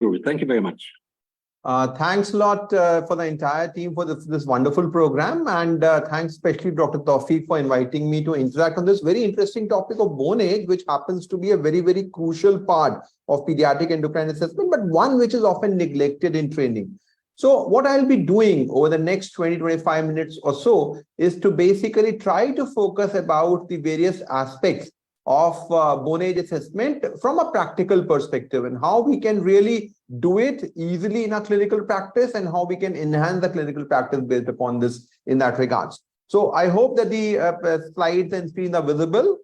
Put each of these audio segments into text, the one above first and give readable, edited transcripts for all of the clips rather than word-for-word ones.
Cool. Thank you very much. Thanks a lot for the entire team for this wonderful program, and thanks especially Dr. Tawfiq for inviting me to interact on this very interesting topic of bone age, which happens to be a very, very crucial part of pediatric endocrine assessment, but one which is often neglected in training. So what I'll be doing over the next 20-25 minutes or so is to basically try to focus about the various aspects of bone age assessment from a practical perspective, and how we can really do it easily in our clinical practice, and how we can enhance the clinical practice based upon this in that regards. So I hope that the slides and screen are visible.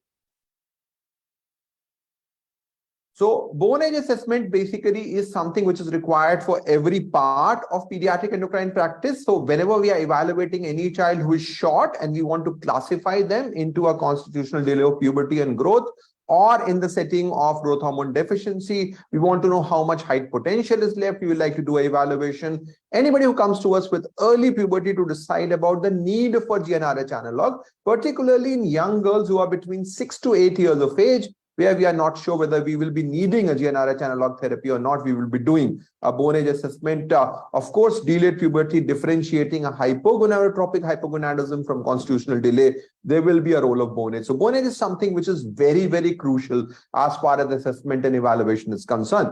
So bone age assessment basically is something which is required for every part of pediatric endocrine practice. So whenever we are evaluating any child who is short and we want to classify them into a constitutional delay of puberty and growth, or in the setting of growth hormone deficiency, we want to know how much height potential is left, we would like to do an evaluation. Anybody who comes to us with early puberty to decide about the need for GnRH analog, particularly in young girls who are between 6 to 8 years of age, where we are not sure whether we will be needing a GnRH analog therapy or not, we will be doing a bone age assessment. Of course, delayed puberty, differentiating a hypogonadotropic hypogonadism from constitutional delay, there will be a role of bone age. So bone age is something which is very, very crucial as far as assessment and evaluation is concerned.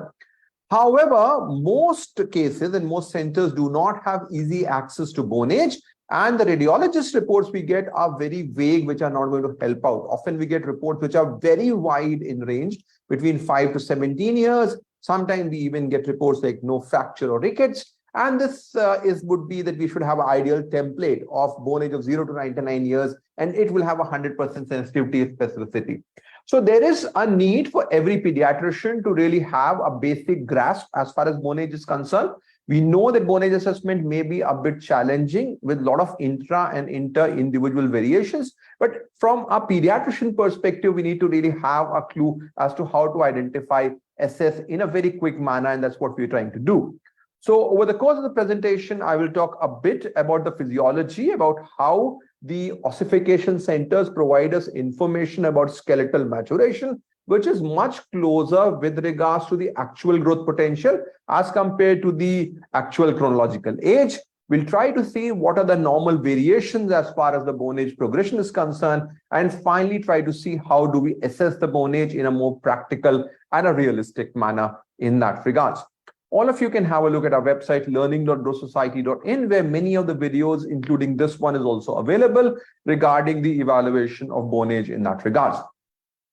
However, most cases and most centers do not have easy access to bone age. And the radiologist reports we get are very vague, which are not going to help out. Often we get reports which are very wide in range, between 5 to 17 years. Sometimes we even get reports like no fracture or rickets. And this would be that we should have an ideal template of bone age of 0 to 99 years, and it will have 100% sensitivity and specificity. So there is a need for every pediatrician to really have a basic grasp as far as bone age is concerned. We know that bone age assessment may be a bit challenging with a lot of intra and inter-individual variations, but from a pediatrician perspective, we need to really have a clue as to how to identify, assess in a very quick manner, and that's what we're trying to do. So over the course of the presentation, I will talk a bit about the physiology, about how the ossification centers provide us information about skeletal maturation, which is much closer with regards to the actual growth potential as compared to the actual chronological age. We'll try to see what are the normal variations as far as the bone age progression is concerned, and finally try to see how do we assess the bone age in a more practical and a realistic manner in that regards. All of you can have a look at our website, learning.growthsociety.in, where many of the videos, including this one, is also available regarding the evaluation of bone age in that regards.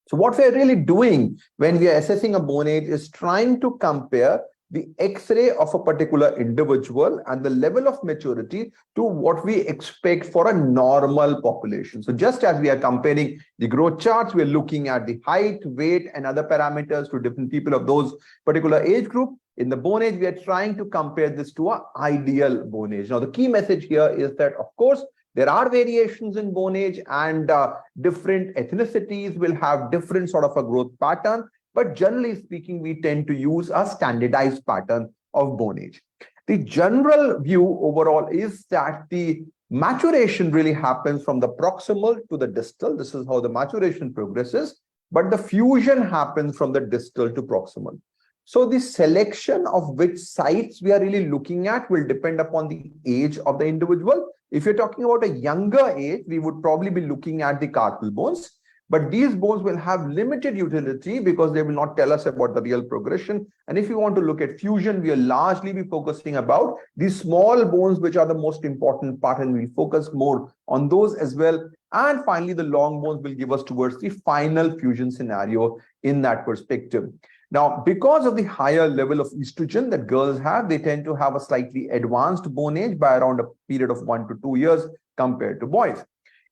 So what we're really doing when we are assessing a bone age is trying to compare the X-ray of a particular individual and the level of maturity to what we expect for a normal population. So just as we are comparing the growth charts, we're looking at the height, weight, and other parameters to different people of those particular age group. In the bone age, we are trying to compare this to an ideal bone age. Now, the key message here is that, of course, there are variations in bone age, and different ethnicities will have different sort of a growth pattern. But generally speaking, we tend to use a standardized pattern of bone age. The general view overall is that the maturation really happens from the proximal to the distal. This is how the maturation progresses, but the fusion happens from the distal to proximal. So the selection of which sites we are really looking at will depend upon the age of the individual. If you're talking about a younger age, we would probably be looking at the carpal bones. But these bones will have limited utility because they will not tell us about the real progression. And if you want to look at fusion, we will largely be focusing about these small bones, which are the most important part, and we focus more on those as well. And finally, the long bones will give us towards the final fusion scenario in that perspective. Now, because of the higher level of estrogen that girls have, they tend to have a slightly advanced bone age by around a period of 1 to 2 years compared to boys.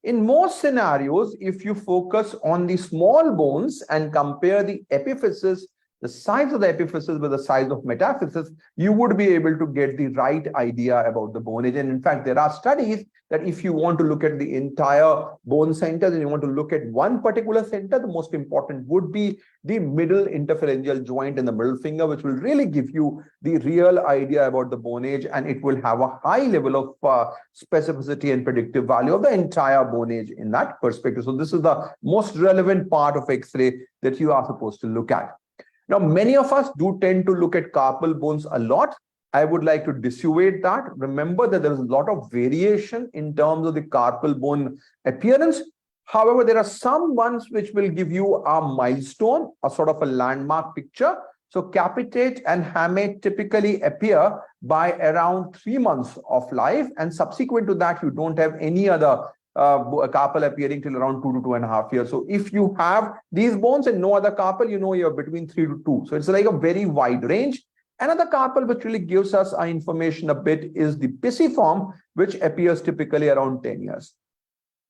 In most scenarios, if you focus on the small bones and compare the epiphysis, the size of the epiphysis with the size of metaphysis, you would be able to get the right idea about the bone age. And in fact, there are studies that if you want to look at the entire bone centers and you want to look at one particular center, the most important would be the middle interphalangeal joint in the middle finger, which will really give you the real idea about the bone age, and it will have a high level of specificity and predictive value of the entire bone age in that perspective. So this is the most relevant part of X-ray that you are supposed to look at. Now, many of us do tend to look at carpal bones a lot. I would like to dissuade that. Remember that there is a lot of variation in terms of the carpal bone appearance. However, there are some ones which will give you a milestone, a sort of a landmark picture. So capitate and hamate typically appear by around 3 months of life, and subsequent to that, you don't have any other carpal appearing till around 2 to 2.5 years. So if you have these bones and no other carpal, you know you're between 3 to 2. So it's like a very wide range. Another carpal which really gives us our information a bit is the pisiform, which appears typically around 10 years.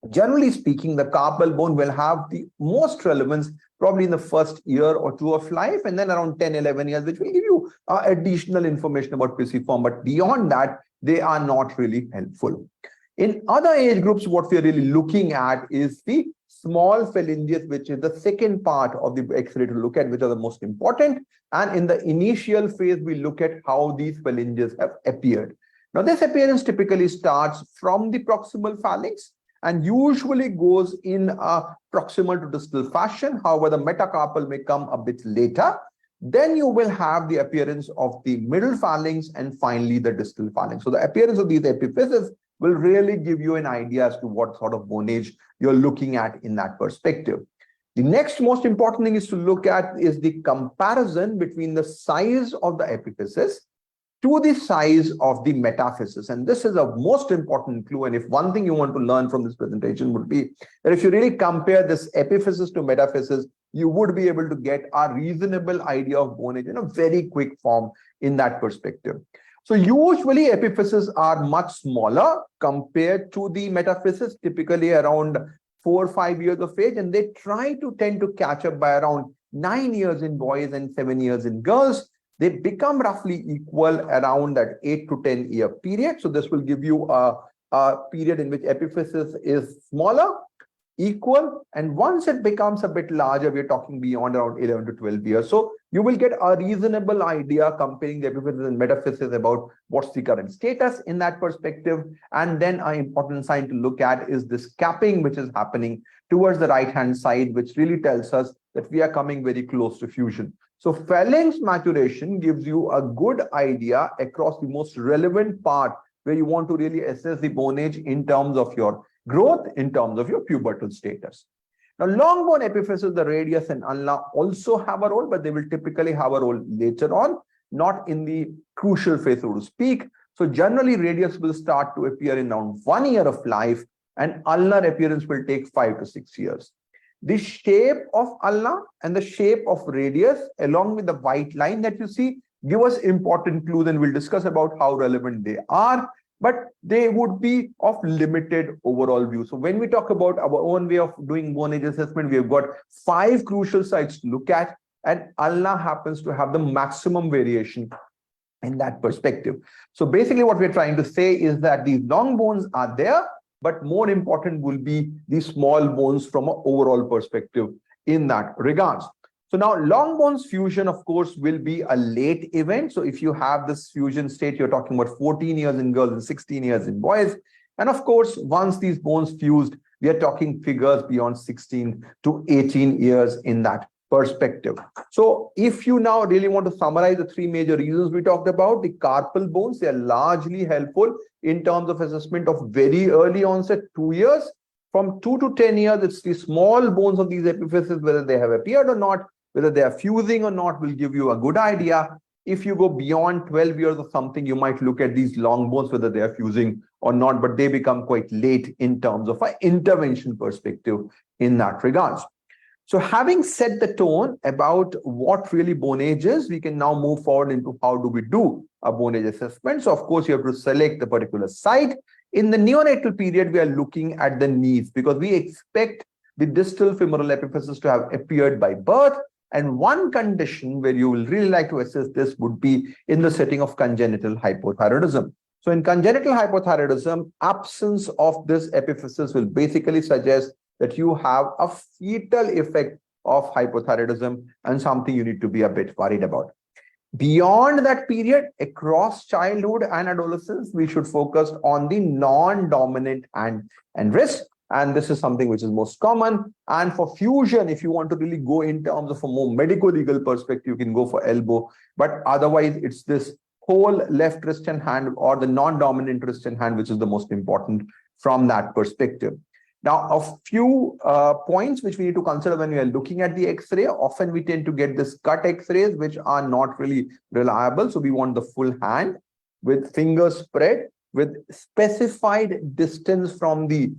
Generally speaking, the carpal bone will have the most relevance probably in the first year or two of life, and then around 10, 11 years, which will give you additional information about pisiform. But beyond that, they are not really helpful. In other age groups, what we're really looking at is the small phalanges, which is the second part of the X-ray to look at, which are the most important. And in the initial phase, we look at how these phalanges have appeared. Now, this appearance typically starts from the proximal phalanx and usually goes in a proximal to distal fashion. However, the metacarpal may come a bit later. Then you will have the appearance of the middle phalanx and finally the distal phalanx. So the appearance of these epiphyses will really give you an idea as to what sort of bone age you're looking at in that perspective. The next most important thing is to look at is the comparison between the size of the epiphysis to the size of the metaphysis. And this is a most important clue. And if one thing you want to learn from this presentation would be that if you really compare this epiphysis to metaphysis, you would be able to get a reasonable idea of bone age in a very quick form in that perspective. So usually epiphyses are much smaller compared to the metaphysis, typically around 4 or 5 years of age, and they tend to catch up by around 9 years in boys and 7 years in girls. They become roughly equal around that 8 to 10 year period. So this will give you a period in which epiphysis is smaller, equal, and once it becomes a bit larger, we're talking beyond around 11 to 12 years. So you will get a reasonable idea comparing the epiphysis and metaphysis about what's the current status in that perspective. And then an important sign to look at is this capping, which is happening towards the right-hand side, which really tells us that we are coming very close to fusion. So phalanx maturation gives you a good idea across the most relevant part where you want to really assess the bone age in terms of your growth, in terms of your pubertal status. Now, long bone epiphyses, the radius and ulna also have a role, but they will typically have a role later on, not in the crucial phase, so to speak. So generally, radius will start to appear in around 1 year of life, and ulnar appearance will take 5 to 6 years. The shape of ulna and the shape of radius, along with the white line that you see, give us important clues, and we'll discuss about how relevant they are. But they would be of limited overall view. So when we talk about our own way of doing bone age assessment, we have got 5 crucial sites to look at, and ulna happens to have the maximum variation in that perspective. So basically what we're trying to say is that these long bones are there, but more important will be the small bones from an overall perspective in that regards. So now long bones fusion, of course, will be a late event. So if you have this fusion state, you're talking about 14 years in girls and 16 years in boys. And of course, once these bones fused, we are talking figures beyond 16 to 18 years in that perspective. So if you now really want to summarize the 3 major reasons we talked about, the carpal bones, they are largely helpful in terms of assessment of very early onset, 2 years. From 2 to 10 years, it's the small bones of these epiphyses, whether they have appeared or not, whether they are fusing or not, will give you a good idea. If you go beyond 12 years or something, you might look at these long bones, whether they are fusing or not, but they become quite late in terms of an intervention perspective in that regards. So having set the tone about what really bone age is, we can now move forward into how do we do a bone age assessment. So of course, you have to select the particular site. In the neonatal period, we are looking at the knees because we expect the distal femoral epiphysis to have appeared by birth. And one condition where you will really like to assess this would be in the setting of congenital hypothyroidism. So in congenital hypothyroidism, absence of this epiphysis will basically suggest that you have a fetal effect of hypothyroidism and something you need to be a bit worried about. Beyond that period, across childhood and adolescence, we should focus on the non-dominant hand and wrist. And this is something which is most common. And for fusion, if you want to really go in terms of a more medical legal perspective, you can go for elbow. But otherwise, it's this whole left wrist and hand or the non-dominant wrist and hand, which is the most important from that perspective. Now, a few points which we need to consider when we are looking at the X-ray. Often we tend to get this cut X-rays, which are not really reliable. So we want the full hand with fingers spread with specified distance from the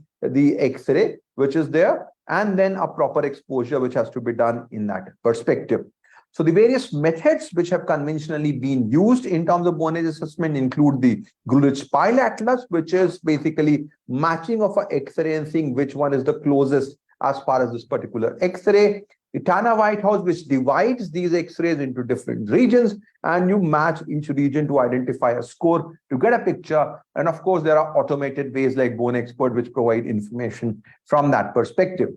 X-ray, which is there, and then a proper exposure, which has to be done in that perspective. So the various methods which have conventionally been used in terms of bone age assessment include the Grulich-Pyle atlas, which is basically matching of an X-ray and seeing which one is the closest as far as this particular X-ray. The Tanner-Whitehouse, which divides these X-rays into different regions, and you match each region to identify a score to get a picture. And of course, there are automated ways like Bone Expert, which provide information from that perspective.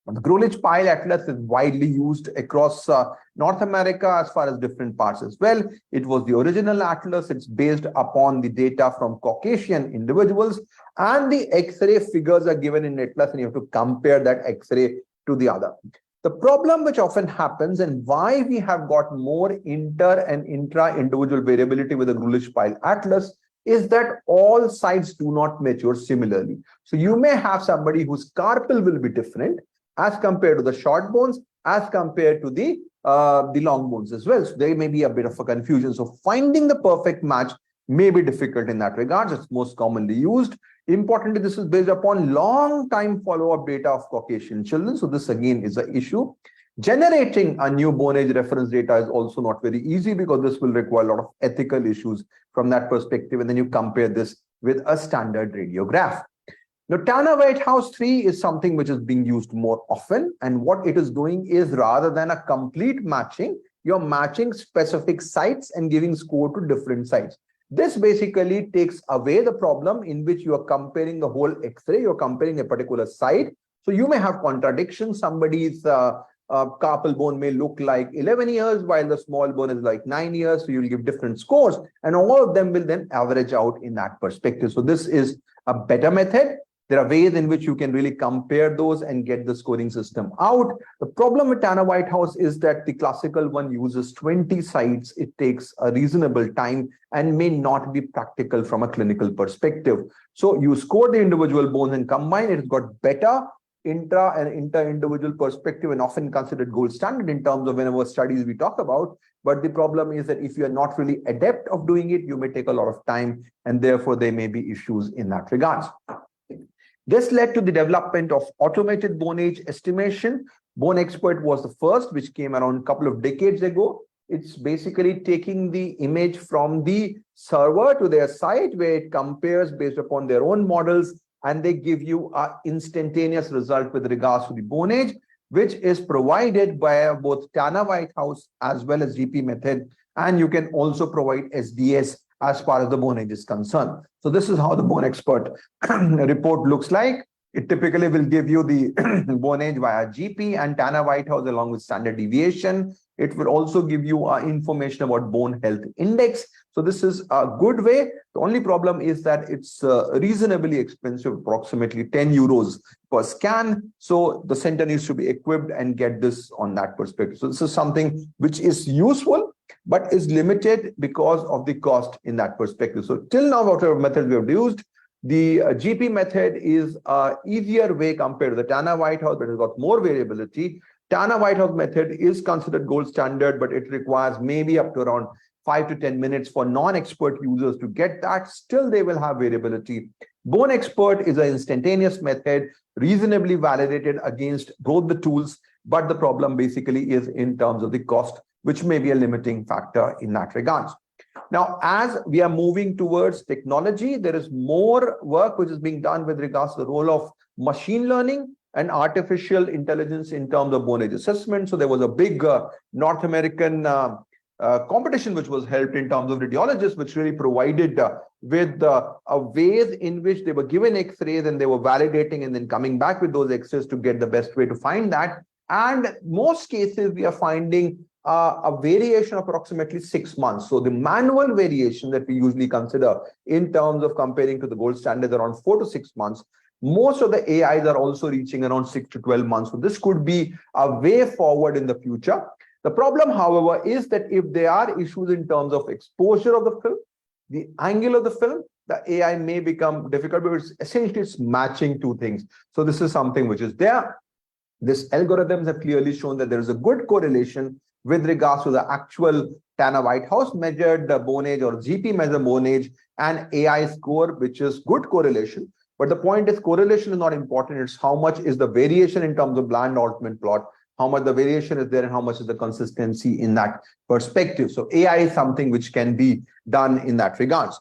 The Grulich-Pyle atlas is widely used across North America as far as different parts as well. It was the original atlas. It's based upon the data from Caucasian individuals, and the X-ray figures are given in atlas, and you have to compare that X-ray to the other. The problem which often happens, and why we have got more inter and intra-individual variability with the Grulich-Pyle atlas, is that all sides do not mature similarly. So you may have somebody whose carpal will be different as compared to the short bones, as compared to the long bones as well. So there may be a bit of a confusion. So finding the perfect match may be difficult in that regard. It's most commonly used. Importantly, this is based upon long time follow-up data of Caucasian children. So this again is an issue. Generating a new bone age reference data is also not very easy, because this will require a lot of ethical issues from that perspective. And then you compare this with a standard radiograph. Now, Tanner-Whitehouse 3 is something which is being used more often. And what it is doing is, rather than a complete matching, you're matching specific sites and giving score to different sites. This basically takes away the problem in which you are comparing the whole X-ray, you're comparing a particular site. So you may have contradictions. Somebody's carpal bone may look like 11 years, while the small bone is like 9 years. So you'll give different scores, and all of them will then average out in that perspective. So this is a better method. There are ways in which you can really compare those and get the scoring system out. The problem with Tanner-Whitehouse is that the classical one uses 20 sites. It takes a reasonable time and may not be practical from a clinical perspective. So you score the individual bones and combine. It's got better intra and inter-individual perspective, and often considered gold standard in terms of whenever studies we talk about. But the problem is that if you are not really adept of doing it, you may take a lot of time, and therefore there may be issues in that regard. This led to the development of automated bone age estimation. Bone Expert was the first, which came around a couple of decades ago. It's basically taking the image from the server to their site, where it compares based upon their own models, and they give you an instantaneous result with regards to the bone age, which is provided by both Tanner-Whitehouse as well as GP method. And you can also provide SDS as far as the bone age is concerned. So this is how the Bone Expert report looks like. It typically will give you the bone age via GP and Tanner-Whitehouse along with standard deviation. It will also give you information about bone health index. So this is a good way. The only problem is that it's reasonably expensive, approximately 10 euros per scan. So the center needs to be equipped and get this on that perspective. So this is something which is useful, but is limited because of the cost in that perspective. So till now, whatever method we have used, the GP method is an easier way compared to the Tanner-Whitehouse, but it has got more variability. Tanner-Whitehouse method is considered gold standard, but it requires maybe up to around 5 to 10 minutes for non-expert users to get that. Still, they will have variability. Bone Expert is an instantaneous method, reasonably validated against both the tools, but the problem basically is in terms of the cost, which may be a limiting factor in that regard. Now, as we are moving towards technology, there is more work which is being done with regards to the role of machine learning and artificial intelligence in terms of bone age assessment. So there was a big North American competition which was held in terms of radiologists, which really provided with ways in which they were given X-rays and they were validating and then coming back with those X-rays to get the best way to find that. And most cases we are finding a variation of approximately 6 months. So the manual variation that we usually consider in terms of comparing to the gold standard around 4 to 6 months. Most of the AIs are also reaching around 6 to 12 months. So this could be a way forward in the future. The problem, however, is that if there are issues in terms of exposure of the film, the angle of the film, the AI may become difficult, but essentially it's matching two things. So this is something which is there. These algorithms have clearly shown that there is a good correlation with regards to the actual Tanner Whitehouse measured the bone age or GP measure bone age and AI score, which is good correlation. But the point is correlation is not important. It's how much is the variation in terms of Bland-Altman plot, how much the variation is there and how much is the consistency in that perspective. So AI is something which can be done in that regards.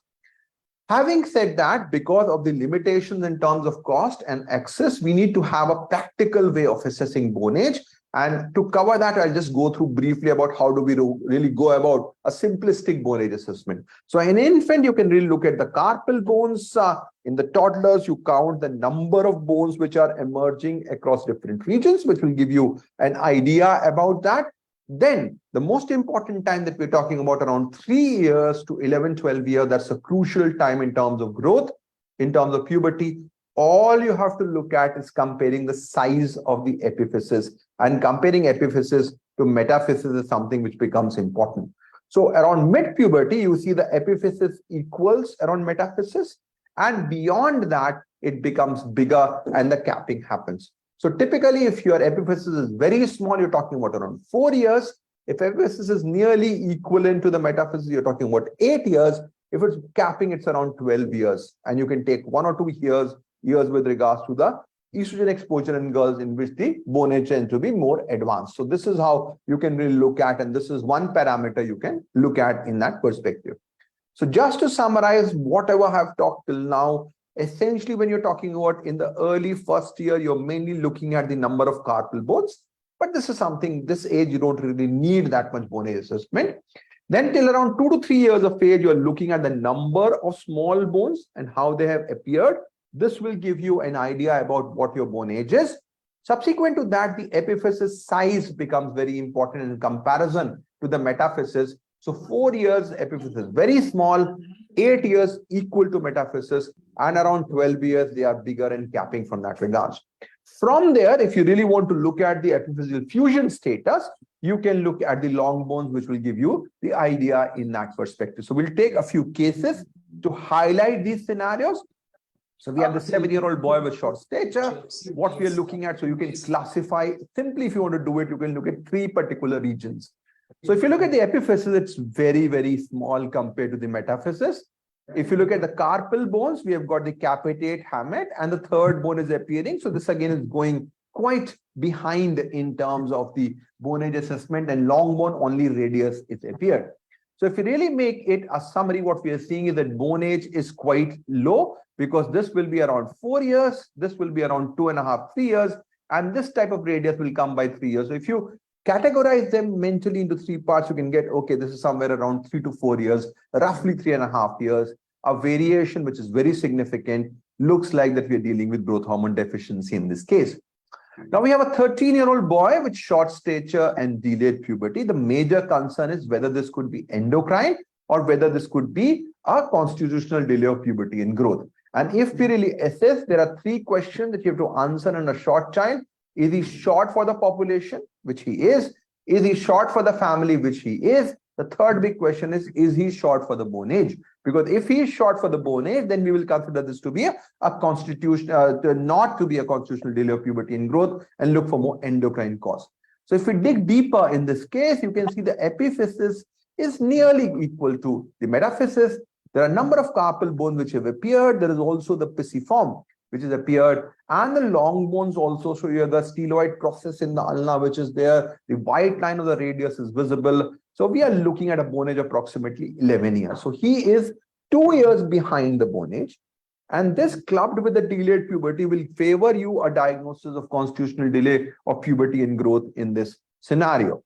Having said that, because of the limitations in terms of cost and access, we need to have a practical way of assessing bone age. And to cover that, I'll just go through briefly about how do we really go about a simplistic bone age assessment. So in infant, you can really look at the carpal bones. In the toddlers, you count the number of bones which are emerging across different regions, which will give you an idea about that. Then the most important time that we're talking about around 3 years to 11, 12 years, that's a crucial time in terms of growth, in terms of puberty. All you have to look at is comparing the size of the epiphysis, and comparing epiphysis to metaphysis is something which becomes important. So around mid-puberty, you see the epiphysis equals around metaphysis, and beyond that, it becomes bigger and the capping happens. So typically, if your epiphysis is very small, you're talking about around 4 years. If epiphysis is nearly equivalent to the metaphysis, you're talking about 8 years. If it's capping, it's around 12 years. And you can take 1 or 2 years with regards to the estrogen exposure in girls in which the bone age tends to be more advanced. So this is how you can really look at, and this is one parameter you can look at in that perspective. So just to summarize whatever I've talked till now, essentially, when you're talking about in the early first year, you're mainly looking at the number of carpal bones. But this is something, this age, you don't really need that much bone age assessment. Then till around 2 to 3 years of age, you're looking at the number of small bones and how they have appeared. This will give you an idea about what your bone age is. Subsequent to that, the epiphysis size becomes very important in comparison to the metaphysis. So 4 years, epiphysis very small, 8 years equal to metaphysis, and around 12 years, they are bigger and capping from that regards. From there, if you really want to look at the epiphyseal fusion status, you can look at the long bones, which will give you the idea in that perspective. So we'll take a few cases to highlight these scenarios. So we have the 7-year-old boy with short stature. What we are looking at, so you can classify, simply if you want to do it, you can look at 3 particular regions. So if you look at the epiphysis, it's very, very small compared to the metaphysis. If you look at the carpal bones, we have got the capitate hamate, and the third bone is appearing. So this again is going quite behind in terms of the bone age assessment, and long bone only radius is appeared. So if you really make it a summary, what we are seeing is that bone age is quite low, because this will be around 4 years, this will be around 2.5, 3 years, and this type of radius will come by 3 years. So if you categorize them mentally into 3 parts, you can get, okay, this is somewhere around 3 to 4 years, roughly 3.5 years. A variation which is very significant, looks like that we are dealing with growth hormone deficiency in this case. Now we have a 13-year-old boy with short stature and delayed puberty. The major concern is whether this could be endocrine or whether this could be a constitutional delay of puberty and growth. And if we really assess, there are 3 questions that you have to answer in a short child. Is he short for the population, which he is? Is he short for the family, which he is? The third big question is he short for the bone age? Because if he is short for the bone age, then we will consider this to be a constitutional, not to be a constitutional delay of puberty and growth, and look for more endocrine cause. So if we dig deeper in this case, you can see the epiphysis is nearly equal to the metaphysis. There are a number of carpal bones which have appeared. There is also the pisiform which has appeared, and the long bones also. So you have the styloid process in the ulna which is there. The white line of the radius is visible. So we are looking at a bone age approximately 11 years. So he is 2 years behind the bone age. And this clubbed with the delayed puberty will favor you a diagnosis of constitutional delay of puberty and growth in this scenario.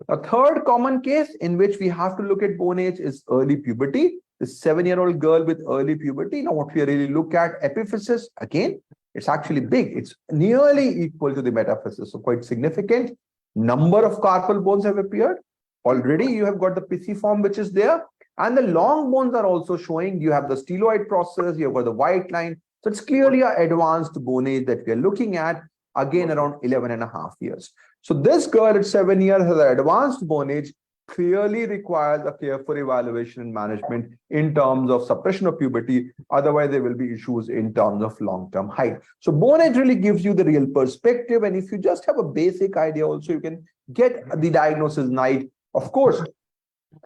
A third common case in which we have to look at bone age is early puberty. The 7-year-old girl with early puberty. Now what we really look at, epiphysis, again, it's actually big. It's nearly equal to the metaphysis. So quite significant. Number of carpal bones have appeared. Already you have got the pisiform which is there, and the long bones are also showing. You have the styloid process, you have got the white line. So it's clearly an advanced bone age that we are looking at, again around 11.5 years. So this girl at 7 years has an advanced bone age, clearly requires a careful evaluation and management in terms of suppression of puberty. Otherwise, there will be issues in terms of long-term height. So bone age really gives you the real perspective. And if you just have a basic idea also, you can get the diagnosis right. Of course,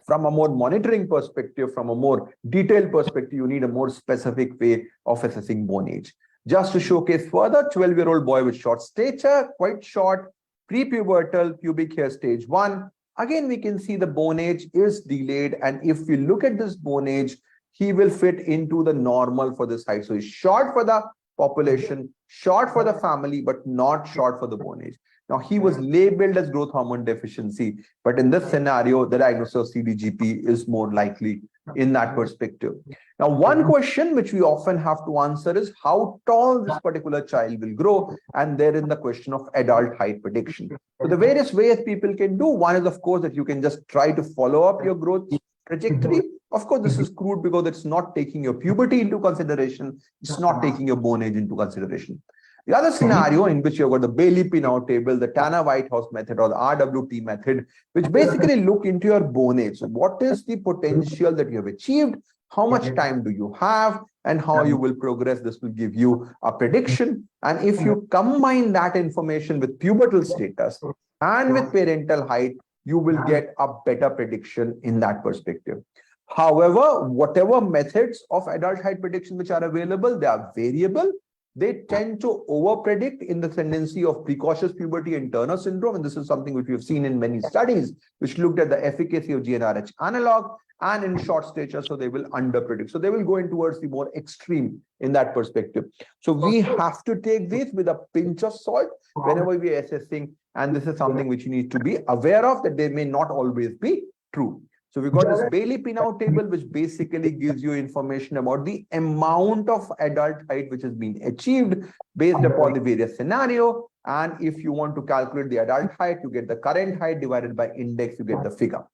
from a more monitoring perspective, from a more detailed perspective, you need a more specific way of assessing bone age. Just to showcase further, 12-year-old boy with short stature, quite short, prepubertal, pubic hair stage 1. Again, we can see the bone age is delayed. And if we look at this bone age, he will fit into the normal for this height. So he's short for the population, short for the family, but not short for the bone age. Now, he was labeled as growth hormone deficiency, but in this scenario, the diagnosis of CDGP is more likely in that perspective. Now, one question which we often have to answer is how tall this particular child will grow, and therein the question of adult height prediction. So the various ways people can do, one is, of course, that you can just try to follow up your growth trajectory. Of course, this is crude because it's not taking your puberty into consideration. It's not taking your bone age into consideration. The other scenario in which you've got the Bailey-Pinot table, the Tanner-Whitehouse method, or the RWT method, which basically look into your bone age. So what is the potential that you have achieved? How much time do you have? And how you will progress? This will give you a prediction. And if you combine that information with pubertal status and with parental height, you will get a better prediction in that perspective. However, whatever methods of adult height prediction which are available, they are variable. They tend to overpredict in the tendency of precocious puberty and Turner syndrome. And this is something which we have seen in many studies, which looked at the efficacy of GnRH analog and in short stature. So they will underpredict. So they will go in towards the more extreme in that perspective. So we have to take this with a pinch of salt whenever we are assessing. And this is something which you need to be aware of, that they may not always be true. So we've got this Bailey-Pinot table, which basically gives you information about the amount of adult height which has been achieved based upon the various scenario. And if you want to calculate the adult height, you get the current height divided by index, you get the figure.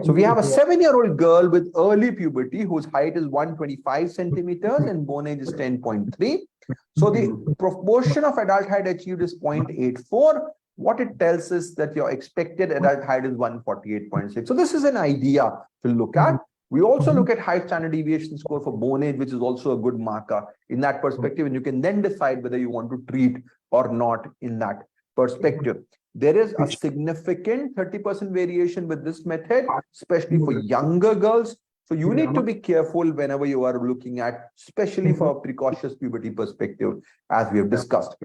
So we have a 7-year-old girl with early puberty whose height is 125 centimeters and bone age is 10.3. So the proportion of adult height achieved is 0.84. What it tells us that your expected adult height is 148.6. So this is an idea to look at. We also look at height standard deviation score for bone age, which is also a good marker in that perspective. And you can then decide whether you want to treat or not in that perspective. There is a significant 30% variation with this method, especially for younger girls. So you need to be careful whenever you are looking at, especially for a precocious puberty perspective, as we have discussed.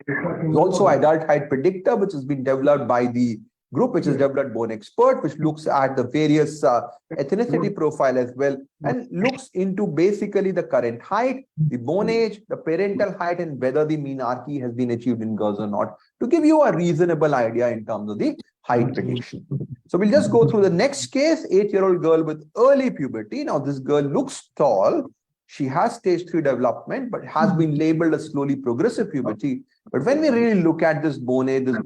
There's also adult height predictor, which has been developed by the group, which is developed bone expert, which looks at the various ethnicity profile as well, and looks into basically the current height, the bone age, the parental height, and whether the mean RP has been achieved in girls or not, to give you a reasonable idea in terms of the height prediction. So we'll just go through the next case, 8-year-old girl with early puberty. Now this girl looks tall. She has stage 3 development, but has been labeled as slowly progressive puberty. But when we really look at this bone age is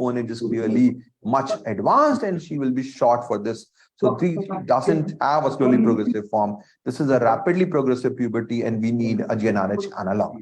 clearly much advanced, and she will be short for this. So she doesn't have a slowly progressive form. This is a rapidly progressive puberty, and we need a GnRH analog.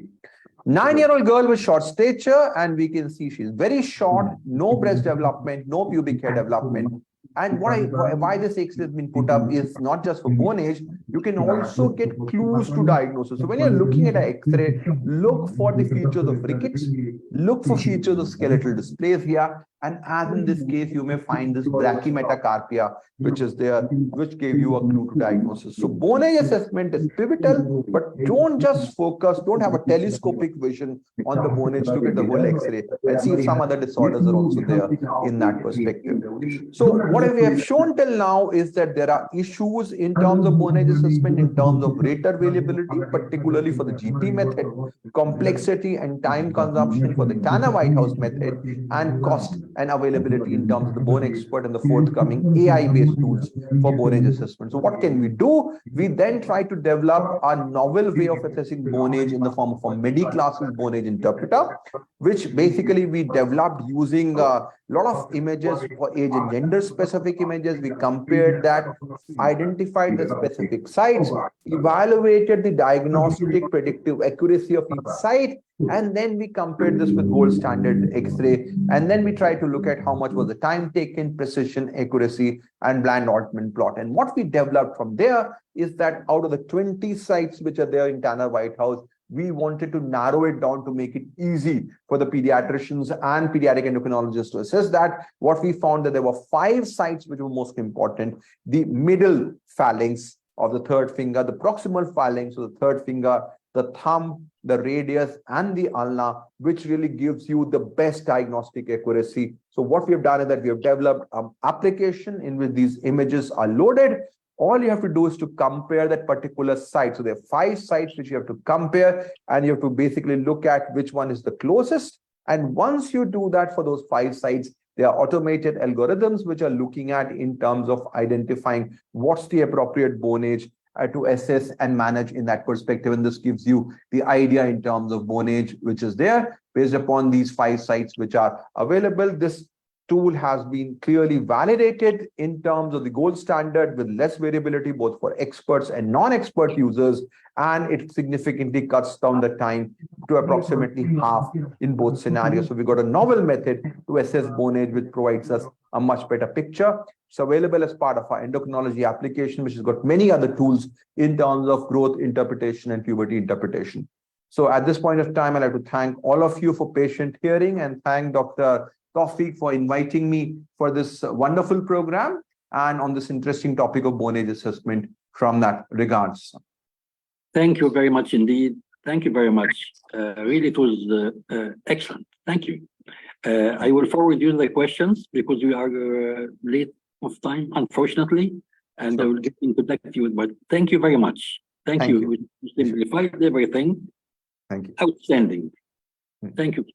9-year-old girl with short stature, and we can see she's very short, no breast development, no pubic hair development. And why this X has been put up is not just for bone age, you can also get clues to diagnosis. So when you're looking at an X-ray, look for the features of rickets, look for features of skeletal dysplasia, and as in this case, you may find this brachymetacarpia, which is there, which gave you a clue to diagnosis. So bone age assessment is pivotal, but don't just focus, don't have a telescopic vision on the bone age, look at the whole X-ray and see if some other disorders are also there in that perspective. So what we have shown till now is that there are issues in terms of bone age assessment, in terms of rate availability, particularly for the GP method, complexity and time consumption for the Tanner-Whitehouse method, and cost and availability in terms of the bone expert and the forthcoming AI-based tools for bone age assessment. So what can we do? We then try to develop a novel way of assessing bone age in the form of a midi-classes bone age interpreter, which basically we developed using a lot of images for age and gender specific images. We compared that, identified the specific sites, evaluated the diagnostic predictive accuracy of each site, and then we compared this with gold standard X-ray. And then we tried to look at how much was the time taken, precision, accuracy, and blind alternate plot. And what we developed from there is that out of the 20 sites which are there in Tanner White House, we wanted to narrow it down to make it easy for the pediatricians and pediatric endocrinologists to assess that. What we found that there were 5 sites which were most important: the middle phalanx of the third finger, the proximal phalanx of the third finger, the thumb, the radius, and the ulna, which really gives you the best diagnostic accuracy. So what we have done is that we have developed an application in which these images are loaded. All you have to do is to compare that particular site. So there are 5 sites which you have to compare, and you have to basically look at which one is the closest. And once you do that for those 5 sites, there are automated algorithms which are looking at in terms of identifying what's the appropriate bone age to assess and manage in that perspective. And this gives you the idea in terms of bone age which is there based upon these 5 sites which are available. This tool has been clearly validated in terms of the gold standard with less variability both for experts and non-expert users, and it significantly cuts down the time to approximately half in both scenarios. So we got a novel method to assess bone age which provides us a much better picture. It's available as part of our endocrinology application, which has got many other tools in terms of growth interpretation and puberty interpretation. So at this point of time, I'd like to thank all of you for patient hearing and thank Dr. Tawfiq for inviting me for this wonderful program and on this interesting topic of bone age assessment from that regards. Thank you very much indeed. Thank you very much. Really, it was excellent. Thank you. I will forward you the questions because we are late of time, unfortunately, and I will get in contact with you. But thank you very much. Thank you. You simplified everything. Thank you. Outstanding. Thank you.